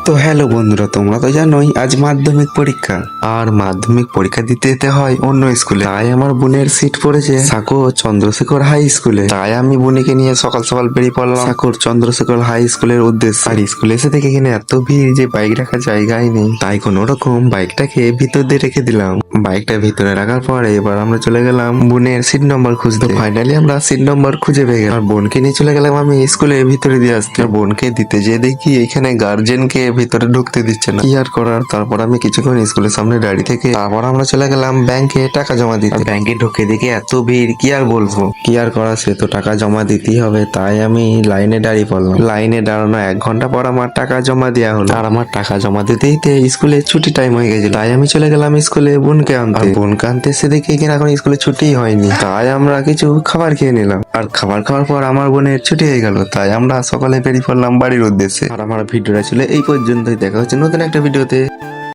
তো হ্যালো বন্ধুরা, তোমরা তো জানোই আজ মাধ্যমিক পরীক্ষা। আর মাধ্যমিক পরীক্ষা দিতে যেতে হয় অন্য স্কুলে। তাই আমার বোনের সিট পড়েছে সাকর চন্দ্রশেখর হাই স্কুলে। তাই আমি বোনকে নিয়ে সকাল সকাল বেরিয়ে পড়লাম সাকর চন্দ্রশেখর হাই স্কুলের উদ্দেশ্যে। আর স্কুলে এসে দেখে এখানে এত ভিড় যে বাইক রাখার জায়গাই নেই। তাই কোনো রকম বাইকটাকে ভিতর দিয়ে রেখে দিলাম। বাইকটা ভিতরে রাখার পরে এবার আমরা চলে গেলাম বোনের সিট নম্বর খুঁজতে। ফাইনালি আমরা সিট নম্বর খুঁজে পেয়ে গেলাম। আর বোনকে নিয়ে চলে গেলাম আমি স্কুলে ভিতরে দিয়ে আসতে। আর বোনকে দিতে যেয়ে দেখি এখানে গার্জেনকে ভিতরে ঢুকতে দিচ্ছে না। কি আর করার, তারপর আমি কিছুক্ষণ স্কুলের সামনে দাঁড়িয়ে থেকে তারপর আমরা চলে গেলাম ব্যাংকে টাকা জমা দিতে। ব্যাংকে ঢুকে দেখে এত ভিড়, কি আর বলবো। কি আর করার, সে তো টাকা জমা দিতেই হবে। তাই আমি লাইনে দাঁড়িয়ে পড়লাম। লাইনে দাঁড়ানো 1 ঘন্টা পর আমার টাকা জমা দেওয়া হলো। আর আমার টাকা জমা দিতে দিতে স্কুলে ছুটি টাইম হয়ে গেছিল। তাই আমি চলে গেলাম স্কুলে বোনকে আনতে। আর বোনকে আনতে এসে দেখি এখানে এখন স্কুলে ছুটি হয়নি। তাই আমরা কিছু খাবার খেয়ে নিলাম। আর খাবার খাওয়ার পর আমার বোনের ছুটি হয়ে গেল। তাই আমরা সকালে বেরিয়ে পড়লাম বাড়ির উদ্দেশ্যে। আর আমার ভিডিওটা ছিল এই পর্যন্তই। দেখা হচ্ছে নতুন একটা ভিডিওতে।